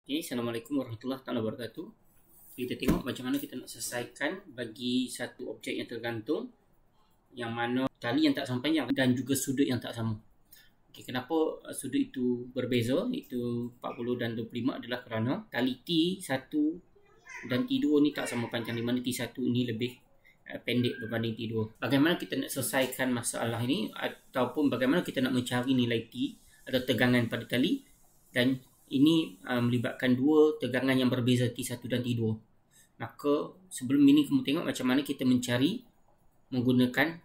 Okay, Assalamualaikum warahmatullahi wabarakatuh. Kita tengok macam mana kita nak selesaikan bagi satu objek yang tergantung, yang mana tali yang tak sama panjang dan juga sudut yang tak sama. Okay, kenapa sudut itu berbeza, itu 40 dan 25 adalah kerana tali T1 dan T2 ni tak sama panjang, di mana T1 ini lebih pendek berbanding T2. Bagaimana kita nak selesaikan masalah ini, ataupun bagaimana kita nak mencari nilai T atau tegangan pada tali, dan ini melibatkan dua tegangan yang berbeza, T1 dan T2. Maka sebelum ini kamu tengok macam mana kita mencari menggunakan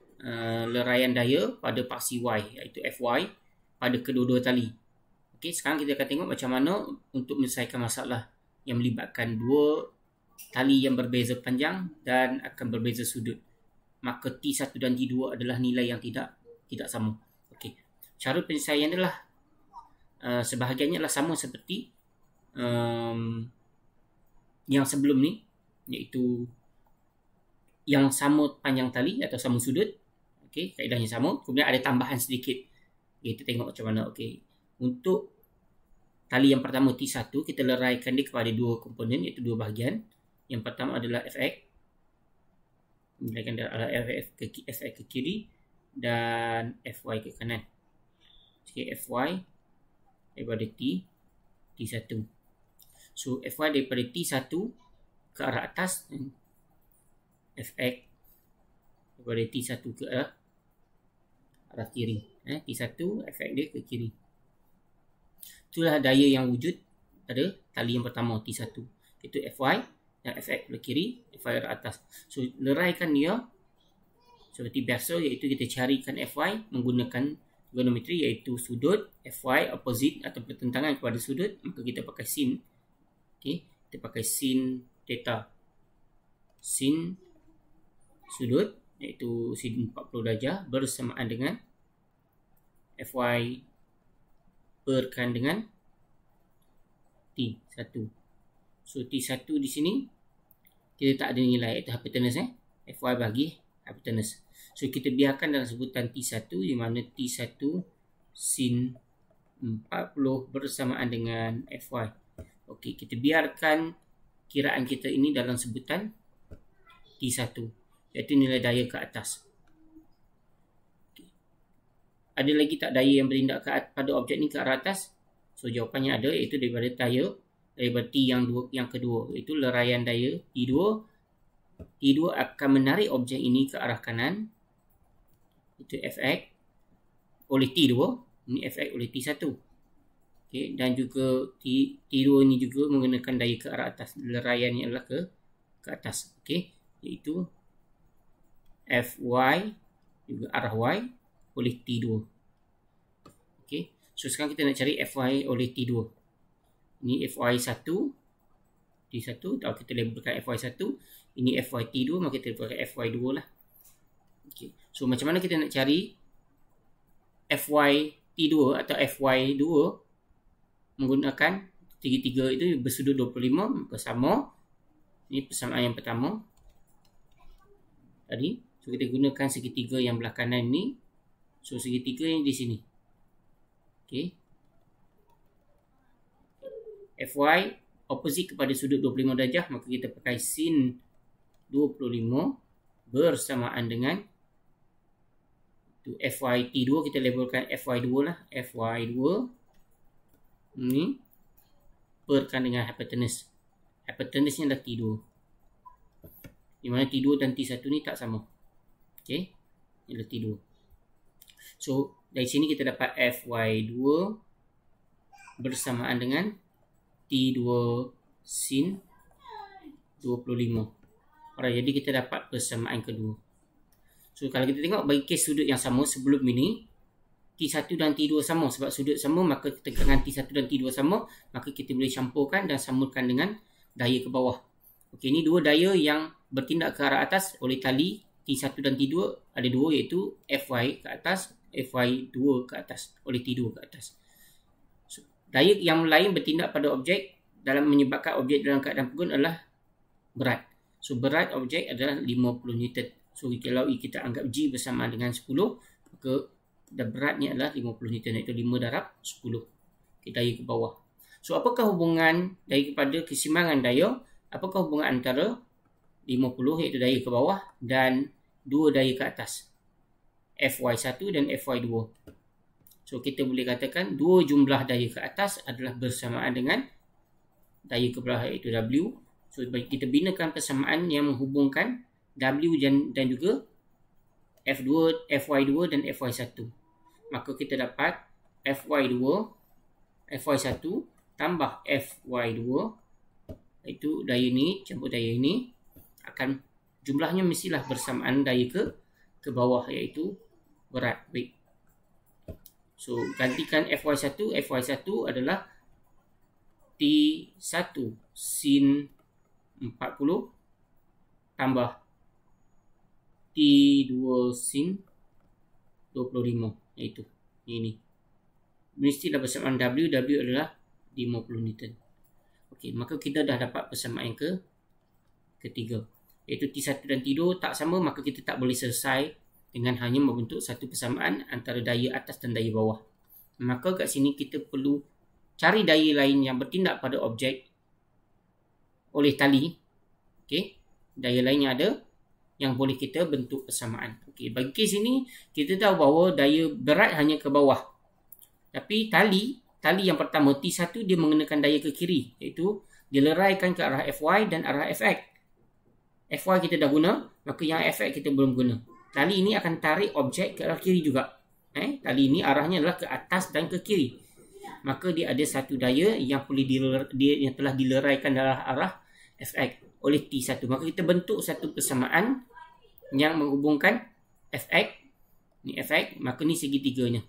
leraian daya pada paksi Y, iaitu Fy pada kedua-dua tali. Okey, sekarang kita akan tengok macam mana untuk menyelesaikan masalah yang melibatkan dua tali yang berbeza panjang dan akan berbeza sudut. Maka T1 dan T2 adalah nilai yang tidak sama. Okey, cara penyelesaian adalah sebahagiannya adalah sama seperti yang sebelum ni, iaitu yang sama panjang tali atau sama sudut. Okey, kaedahnya sama. Kemudian ada tambahan sedikit. Kita tengok macam mana. Okey, untuk tali yang pertama T1, kita leraikan dia kepada dua komponen, iaitu dua bahagian. Yang pertama adalah Fx, leraikan Fx ke kiri dan Fy ke kanan. Okey, Fy daripada T1. So Fy daripada T1 ke arah atas, Fx daripada T1 ke arah kiri. T1 Fx dia ke kiri. Itulah daya yang wujud pada tali yang pertama T1. Itu Fy dan Fx ke kiri, Fy arah atas. So leraikan dia seperti biasa, iaitu kita carikan Fy menggunakan trigonometri, iaitu sudut Fy opposite atau bertentangan kepada sudut, maka kita pakai sin. Okey, kita pakai sin theta. Sin sudut iaitu sin 40 darjah bersamaan dengan Fy perkan dengan T1. So T1 di sini kita tak ada nilai, iaitu hypotenuse. Fy bagi hypotenuse. So kita biarkan dalam sebutan T1, di mana T1 sin 40 bersamaan dengan Fy. Okey, kita biarkan kiraan kita ini dalam sebutan T1, iaitu nilai daya ke atas. Okay. Ada lagi tak daya yang bertindak pada objek ni ke arah atas? So jawapannya ada, iaitu daripada daya daripada T yang kedua, iaitu leraian daya T2. T2 akan menarik objek ini ke arah kanan, itu Fx oleh T2, ini Fx oleh T1. Okay, dan juga T2 ini juga menggunakan daya ke arah atas, leraiannya adalah ke atas. Okay, iaitu Fy juga arah Y oleh T2. Okay, so sekarang kita nak cari Fy oleh T2. Ini Fy1 T1, atau kita labelkan Fy1. Ini Fy T2, maka kita pakai Fy2 lah. Okay, so macam mana kita nak cari Fy T2 atau Fy2 menggunakan tiga-tiga itu bersudut 25, maka sama. Ini persamaan yang pertama tadi. So kita gunakan segitiga yang belah kanan ni. So segitiga yang di sini. Okey, Fy opposite kepada sudut 25 darjah, maka kita pakai sin 25 bersamaan dengan Fy T2, kita labelkan Fy2 lah. Fy2 ini perkan dengan hypotenuse. Hypotenuse nya adalah T2, di mana T2 dan T1 ni tak sama. Okey, ini adalah T2. So dari sini kita dapat Fy2 bersamaan dengan T2 sin 25. Alright, jadi kita dapat persamaan kedua. So kalau kita tengok bagi kes sudut yang sama sebelum ini, T1 dan T2 sama, sebab sudut sama maka tegangan T1 dan T2 sama, maka kita boleh campurkan dan samakan dengan daya ke bawah. Okey, ini dua daya yang bertindak ke arah atas oleh tali T1 dan T2 ada dua, iaitu Fy ke atas, Fy2 ke atas oleh T2 ke atas. So, daya yang lain bertindak pada objek dalam menyebabkan objek dalam keadaan pegun adalah berat. So berat objek adalah 50 Newton. So kalau kita anggap G bersamaan dengan 10, maka dan beratnya adalah 50 Newton, iaitu 5 darab 10. Okay, daya ke bawah. So, apakah hubungan daripada keseimbangan daya? Apakah hubungan antara 50 iaitu daya ke bawah dan 2 daya ke atas? Fy1 dan Fy2. So, kita boleh katakan 2 jumlah daya ke atas adalah bersamaan dengan daya ke bawah iaitu W. So, kita binakan persamaan yang menghubungkan W dan juga F2, Fy2 dan Fy1. Maka kita dapat Fy2, Fy1 tambah Fy2 iaitu daya ni campur daya ini akan jumlahnya mestilah bersamaan daya ke bawah iaitu berat weight. So gantikan Fy1 adalah T1 sin 40 tambah T2 sin 25 iaitu ini. Mestilah bersamaan W adalah 50 Newton. Okey, maka kita dah dapat persamaan yang ketiga. Iaitu T1 dan T2 tak sama, maka kita tak boleh selesai dengan hanya membentuk satu persamaan antara daya atas dan daya bawah. Maka kat sini kita perlu cari daya lain yang bertindak pada objek oleh tali. Okey, daya lain yang ada yang boleh kita bentuk persamaan. Okey, bagi kes ini kita tahu bahawa daya berat hanya ke bawah. Tapi tali yang pertama T1 dia mengenakan daya ke kiri, iaitu dileraikan ke arah Fy dan arah Fx. Fy kita dah guna, maka yang Fx kita belum guna. Tali ini akan tarik objek ke arah kiri juga. Tali ini arahnya adalah ke atas dan ke kiri. Maka dia ada satu daya yang yang telah dileraikan dalam arah Fx oleh T1. Maka kita bentuk satu persamaan yang menghubungkan Fx. Ni Fx, maka ni segitiganya.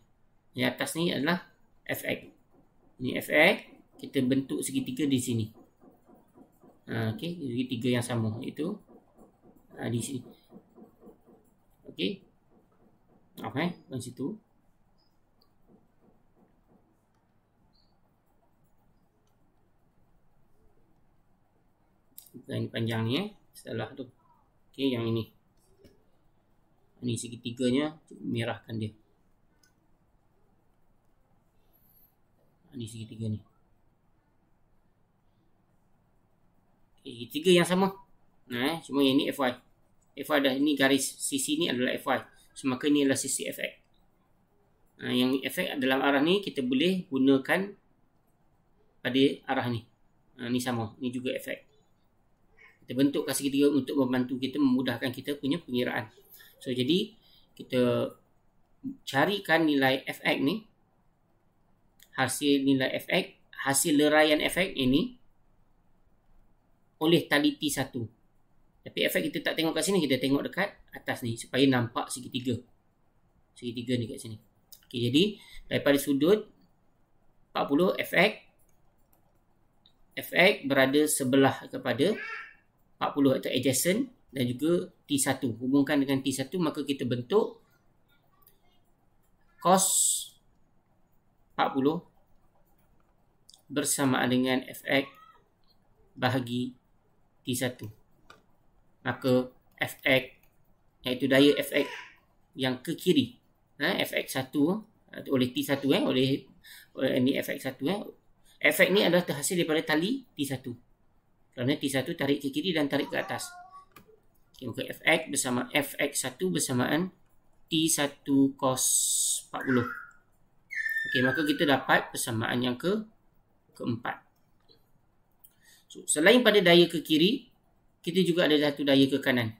Yang atas ni adalah Fx. Ini Fx, kita bentuk segitiga di sini. Okey, segitiga yang sama iaitu di sini. Okey. Di situ. Bukan panjang ni salah tu. Okey, yang ini. Ini segitiganya, merahkan dia. Ini segitiga ni. Okay, tiga yang sama. Cuma yang ni Fy. Fy dah, ini garis sisi ni adalah Fy. So, maka ni adalah sisi Fx. Yang Fx dalam arah ni kita boleh gunakan pada arah ni. Ni sama. Ni juga Fx. Kita bentukkan segitiga untuk membantu kita, memudahkan kita punya pengiraan. So, jadi kita carikan nilai Fx ni. Hasil nilai Fx, hasil leraian Fx ini oleh tali T1. Tapi Fx kita tak tengok kat sini, kita tengok dekat atas ni supaya nampak segitiga. Segitiga ni kat sini. Okey, jadi daripada sudut 40 Fx berada sebelah kepada 40 atau adjacent dan juga T1. Hubungkan dengan T1, maka kita bentuk cos 40 bersamaan dengan Fx bahagi T1. Maka Fx iaitu daya Fx yang ke kiri, Fx1 oleh T1 oleh ni Fx1 Fx ni adalah terhasil daripada tali T1. Kerana T1 tarik ke kiri dan tarik ke atas. Okay, maka Fx bersama Fx1 bersamaan T1 cos 40. Okey, maka kita dapat persamaan yang keempat. So, selain pada daya ke kiri, kita juga ada satu daya ke kanan.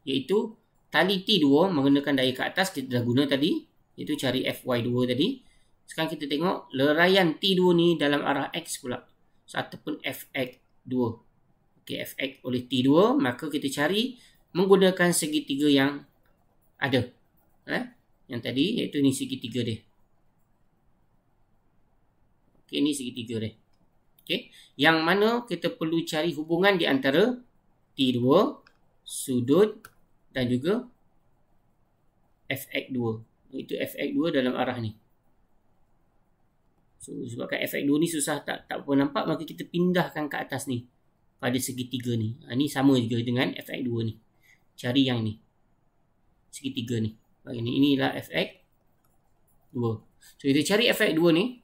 Iaitu tali T2 mengenakan daya ke atas, kita dah guna tadi. Iaitu cari Fy2 tadi. Sekarang kita tengok leraian T2 ni dalam arah X pula. So, ataupun Fx2. Okey, Fx oleh T2, maka kita cari menggunakan segitiga yang ada. Yang tadi, iaitu ni segitiga dia. Okey, ini segitiga dia. Okey, yang mana kita perlu cari hubungan di antara T2, sudut dan juga Fx2. Itu Fx2 dalam arah ni. So, sebabkan Fx2 ni susah tak apa nampak, maka kita pindahkan ke atas ni pada segitiga ni. Ni sama juga dengan Fx2 ni. Cari yang ni. Segitiga ni. Inilah Fx2. So, kita cari Fx2 ni.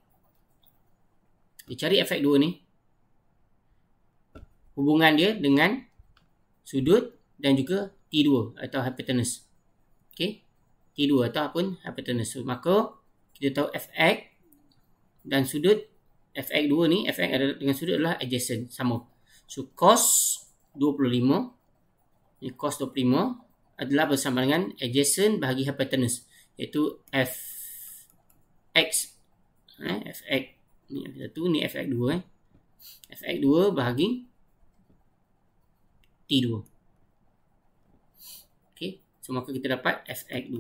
Kita cari Fx2 ni. Hubungan dia dengan sudut dan juga T2 atau hypotenuse. Okey. T2 ataupun hypotenuse. So, maka kita tahu Fx dan sudut Fx2 ni, Fx adalah dengan sudut adalah adjacent, sama. So, cos 25, ni cos 25 adalah bersama dengan adjacent bahagi hypotenuse, iaitu Fx. Fx ni satu, ni Fx2. Fx2 bahagi T2. Okey, so maka kita dapat Fx2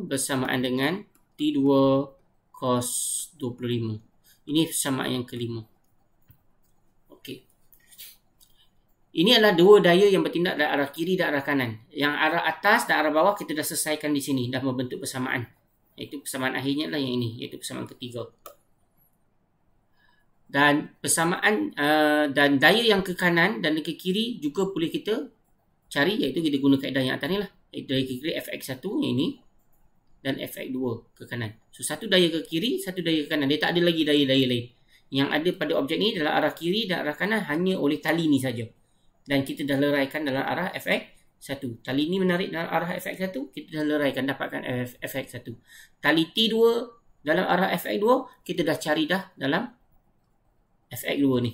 bersamaan dengan T2 cos 25. Ini persamaan yang kelima. Okey. Ini adalah dua daya yang bertindak dari arah kiri dan arah kanan. Yang arah atas dan arah bawah kita dah selesaikan di sini, dah membentuk persamaan. Iaitu persamaan akhirnya lah yang ini, iaitu persamaan ketiga. Dan persamaan dan daya yang ke kanan dan ke kiri juga boleh kita cari, iaitu kita guna kaedah yang atas ni lah. Iaitu daya ke kiri Fx1 yang ini dan Fx2 ke kanan. So satu daya ke kiri, satu daya ke kanan. Dia tak ada lagi daya-daya lain. Yang ada pada objek ni adalah arah kiri dan arah kanan hanya oleh tali ni saja. Dan kita dah leraikan dalam arah Fx1. Tali ni menarik dalam arah Fx1, kita dah leraikan, dapatkan Fx1. Tali T2 dalam arah Fx2, kita dah cari dah dalam Fx2 ni.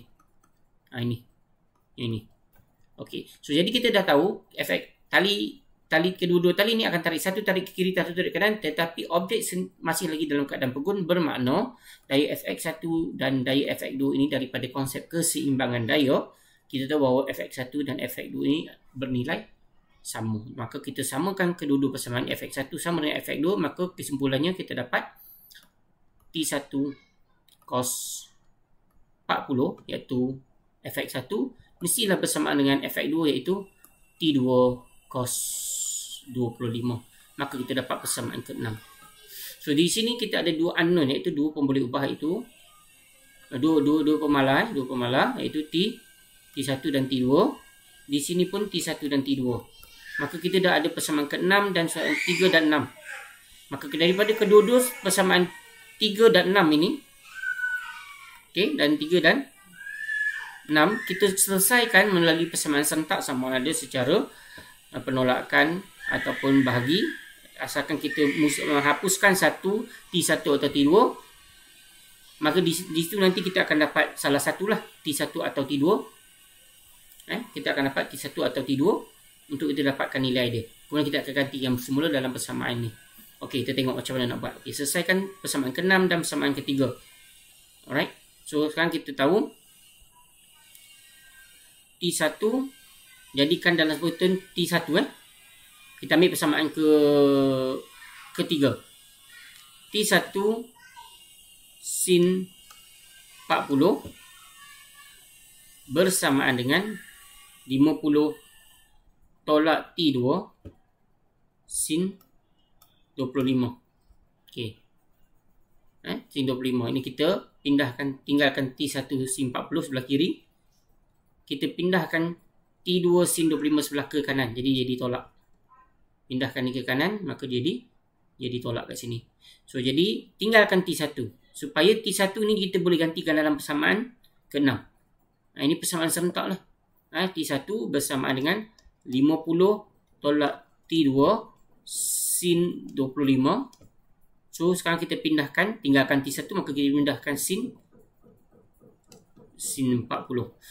Ini. Okey. So jadi kita dah tahu tali kedua-dua tali ni akan tarik, satu tarik ke kiri, satu tarik ke kanan, tetapi objek masih lagi dalam keadaan pegun, bermakna daya Fx1 dan daya Fx2 ini daripada konsep keseimbangan daya, kita tahu bahawa Fx1 dan Fx2 ini bernilai sama. Maka kita samakan kedua-dua persamaan Fx1 sama dengan Fx2, maka kesimpulannya kita dapat T1 cos 40 iaitu Fx1 mestilah bersamaan dengan Fx2 iaitu T2 cos 25. Maka kita dapat persamaan ke-6. So di sini kita ada dua unknown, iaitu dua pemboleh ubah, iaitu dua pemalar iaitu T1 dan T2. Di sini pun T1 dan T2. Maka kita dah ada persamaan ke-6 dan 3 dan 6. Maka daripada kedua-dua persamaan 3 dan 6 ini, okey, dan 3 dan 6 kita selesaikan melalui persamaan serentak, sama ada secara penolakan ataupun bahagi, asalkan kita menghapuskan satu T1 atau T2, maka di situ nanti kita akan dapat salah satulah T1 atau T2. Kita akan dapat T1 atau T2 untuk kita dapatkan nilai dia. Kemudian kita akan ganti yang semula dalam persamaan ni. Okey, kita tengok macam mana nak buat. Okey, selesaikan persamaan ke-6 dan persamaan ke-3. Alright. So sekarang kita tahu T1 jadikan dalam sebutan T1 kita ambil persamaan ke-3. T1 sin 40 bersamaan dengan 50 tolak T2 sin 25. Okey. Sin 25. Ini kita tinggalkan T1 sin 40 sebelah kiri. Kita pindahkan T2 sin 25 sebelah ke kanan. Jadi tolak. Pindahkan ni ke kanan, maka jadi tolak kat sini. So jadi tinggalkan T1. Supaya T1 ni kita boleh gantikan dalam persamaan ke-6. Ini persamaan serentak lah. T1 bersamaan dengan 50 tolak T2 sin 25. So sekarang kita pindahkan, tinggalkan T1, maka kita pindahkan sin 40.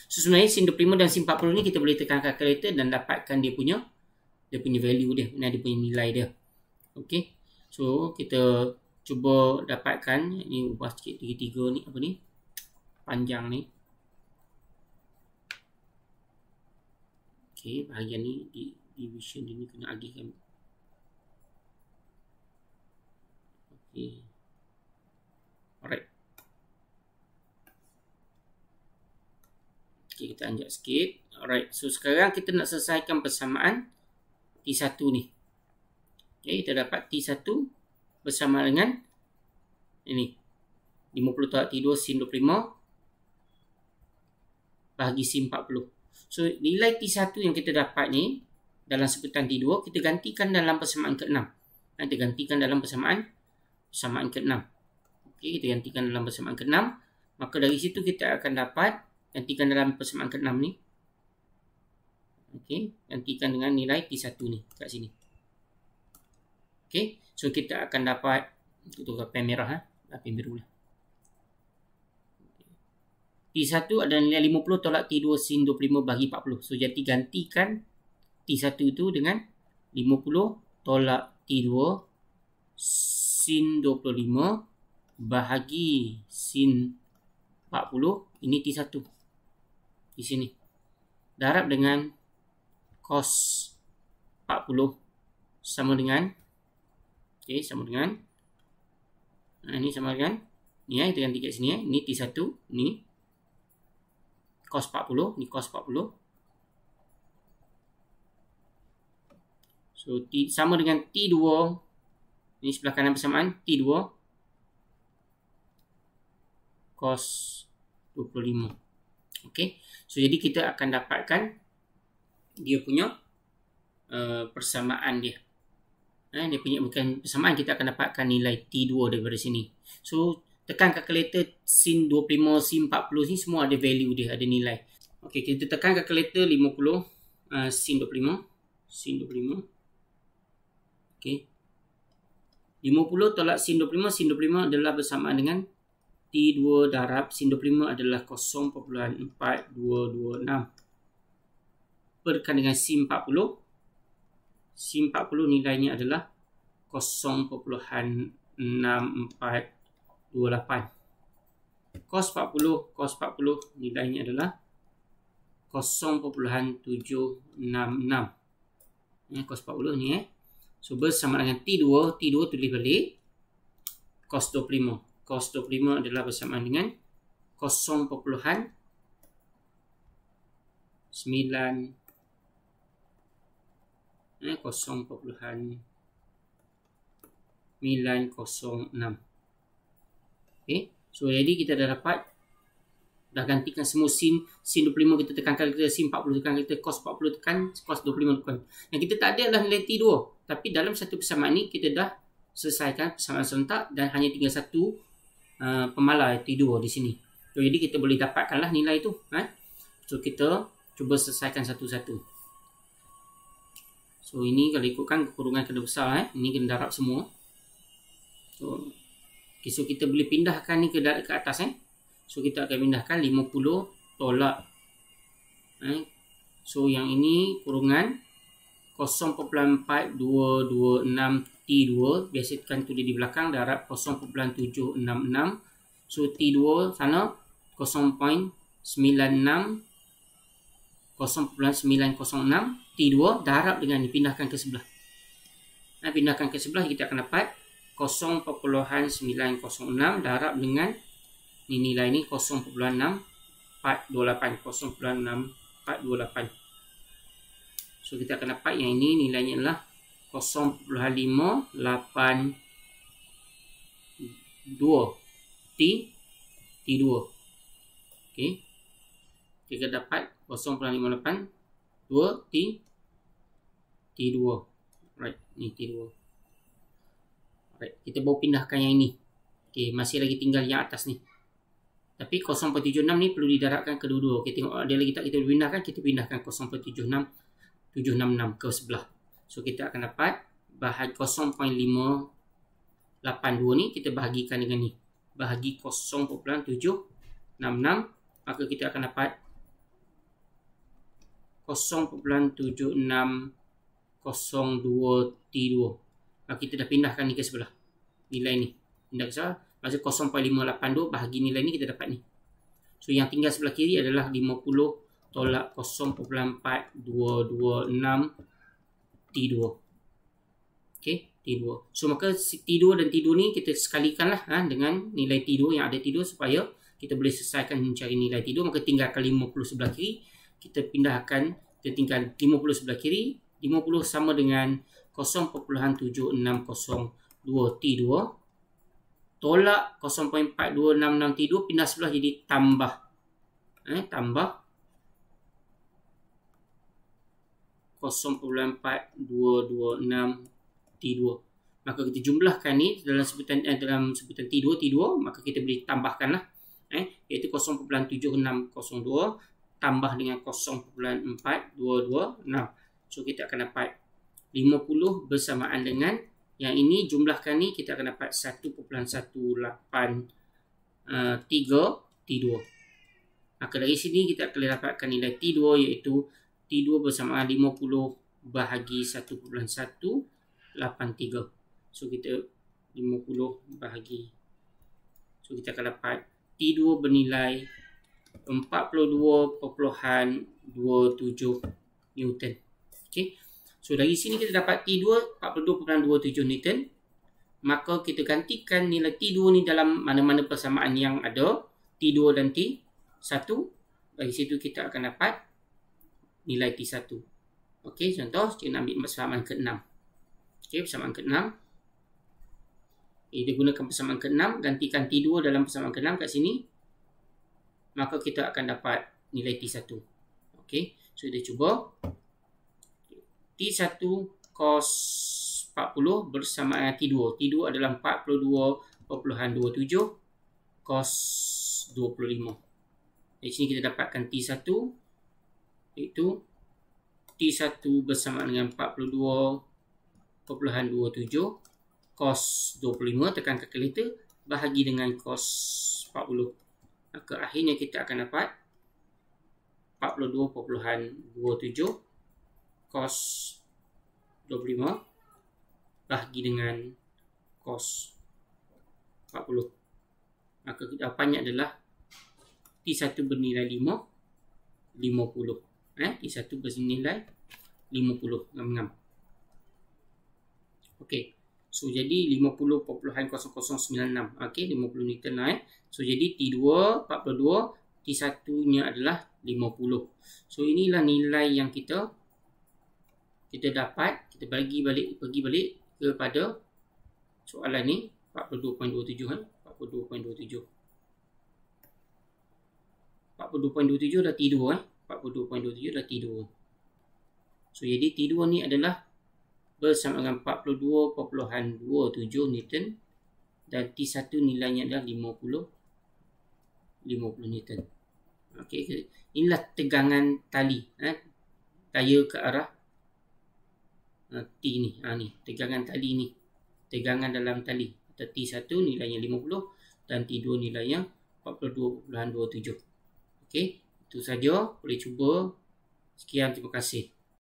So sebenarnya sin 25 dan sin 40 ni kita boleh tekan kalkulator dan dapatkan dia punya value dia, dia punya nilai dia. Okey. So kita cuba dapatkan, ini ubah sikit tiga ni, apa ni? Panjang ni. Okey, bahagian ni division ni kena agihkan. Okey. Alright. Okay, kita anjak sikit. Alright, so sekarang kita nak selesaikan persamaan T1 ni. Okay, kita dapat T1 bersama dengan ini 50 tolak T2 sin 25 bahagi sin 40. So nilai T1 yang kita dapat ni dalam sebutan T2 kita gantikan dalam persamaan ke-6. Kita gantikan dalam persamaan ke-6. Okey, kita gantikan dalam persamaan ke-6. Maka dari situ kita akan dapat, gantikan dalam persamaan ke-6 ni. Okey, gantikan dengan nilai T1 ni kat sini. Okey, so kita akan dapat, tukar pen merah, pen biru lah. T1 adalah nilai 50 tolak T2 sin 25 bagi 40. So jadi gantikan T1 tu dengan 50 tolak T2 sin 25 bahagi sin 40. Ini T1 di sini. Darab dengan cos 40 sama dengan, okey, sama dengan, ini sama dengan ni, kita ganti kat sini, ni T1, ni cos 40, ni cos 40. So T sama dengan T2, ini sebelah kanan persamaan, T2 cos 25. Okey, so jadi kita akan dapatkan dia punya persamaan dia. Dia punya bukan persamaan, kita akan dapatkan nilai T2 daripada sini. So tekan kalkulator sin 25, sin 40 ni semua ada value dia, ada nilai. Okey, kita tekan kalkulator 50 sin 25, sin 25. Okey. 50 tolak sin 25, sin 25 adalah bersamaan dengan T2 darab sin 25 adalah 0.4226 perkan dengan sin 40. Sin 40 nilainya adalah 0.6428. Cos 40 nilainya adalah 0.766. Cos 40 ni so bersama dengan T2 tulis balik cos 25. Cos 25 adalah bersamaan dengan 0.906. Okey, so jadi kita dah dapat, dah gantikan semua sin 25 kita tekankan, kita sin 40 tekan, kita cos 40 tekan, cos 25 tekan. Yang kita tak ada adalah nilai T2, tapi dalam satu persamaan ni kita dah selesaikan persamaan serentak dan hanya tinggal satu pemalar T2 di sini. So, jadi kita boleh dapatkanlah nilai tu. So kita cuba selesaikan satu-satu. So ini kalau ikutkan kurungan kena besar, ini kena darab semua. So, okay, so kita boleh pindahkan ni ke atas. So kita akan pindahkan 50 tolak. So yang ini kurungan 0.4226 T2, biasakan tulis di belakang, darab 0.766. So T2 sana 0.906, T2 darab dengan dipindahkan ke sebelah. Pindahkan ke sebelah, kita akan dapat 0.906 darab dengan ni nilai ni 0.6428. So kita akan dapat yang ini nilainya adalah 0.582 T2. Okey. Kita dapat 0.582 T2. Right, ni T2. Right, kita baru pindahkan yang ini. Okey, masih lagi tinggal yang atas ni. Tapi 0.76 ni perlu didarabkan kedua-dua. Okey, tengok ada lagi tak kita pindahkan, kita pindahkan 0.766 ke sebelah. So kita akan dapat bahagi 0.582 ni kita bahagikan dengan ni. Bahagi 0.766, maka kita akan dapat 0.7602 T2. Maka kita dah pindahkan ni ke sebelah. Nilai ni pindah ke sebelah. Maksud 0.582 bahagi nilai ni kita dapat ni. So yang tinggal sebelah kiri adalah 50 tolak 0.4226 T2. Okey, T2. So maka T2 dan T2 ni kita sekalikanlah dengan nilai T2 yang ada T2 supaya kita boleh selesaikan mencari nilai T2. Maka tinggalkan 50 sebelah kiri, kita pindahkan, kita tinggal 50 sebelah kiri, 50 sama dengan 0.7602 T2 tolak 0.4266 T2, pindah sebelah jadi tambah tambah 0.4226 T2. Maka kita jumlahkan ni dalam sebutan T2, maka kita boleh tambahkanlah iaitu 0.7602 tambah dengan 0.4226. So kita akan dapat 50 bersamaan dengan yang ini, jumlahkan ni kita akan dapat 1.183 T2. Maka dari sini kita akan dapatkan nilai T2 iaitu T2 bersamaan 50 bahagi 1.183. So kita 50 bahagi, so kita akan dapat T2 bernilai 42.27 Newton. Okay. So dari sini kita dapat T2 42.27 Newton. Maka kita gantikan nilai T2 ni dalam mana-mana persamaan yang ada, T2 dan T1. Dari situ kita akan dapat nilai T1. Okey, contoh kita nak ambil persamaan ke-6. Okey, persamaan ke-6. Kita gunakan persamaan ke-6, gantikan T2 dalam persamaan ke-6 kat sini. Maka kita akan dapat nilai T1. Okey, so kita cuba. T1 cos 40 bersama dengan T2. T2 adalah 42.27 cos 25. Di sini kita dapatkan T1 iaitu T1 bersama dengan 42.27 cos 25, tekan kalkulator, bahagi dengan cos 40. Maka akhirnya kita akan dapat 42.27 cos 25 bahagi dengan cos 40. Maka jawapannya adalah T1 bernilai 50. T1 bernilai 50. Ngam-ngam. Okey. So jadi 50.0096. Okey, 50 Newton lah. So jadi T2 42, T1-nya adalah 50. So inilah nilai yang kita dapat. Kita pergi balik kepada soalan ni 42.27 42.27 dah T2 42.27 dah T2. So jadi T2 ni adalah bersama dengan 42.27 Newton dan T1 nilainya adalah 50 Newton. Okey, inilah tegangan tali daya ke arah T ni. Ni tegangan tali ni. Tegangan dalam tali. T1 nilainya 50 dan T2 nilainya 42.27. Okey, itu saja. Boleh cuba. Sekian, terima kasih.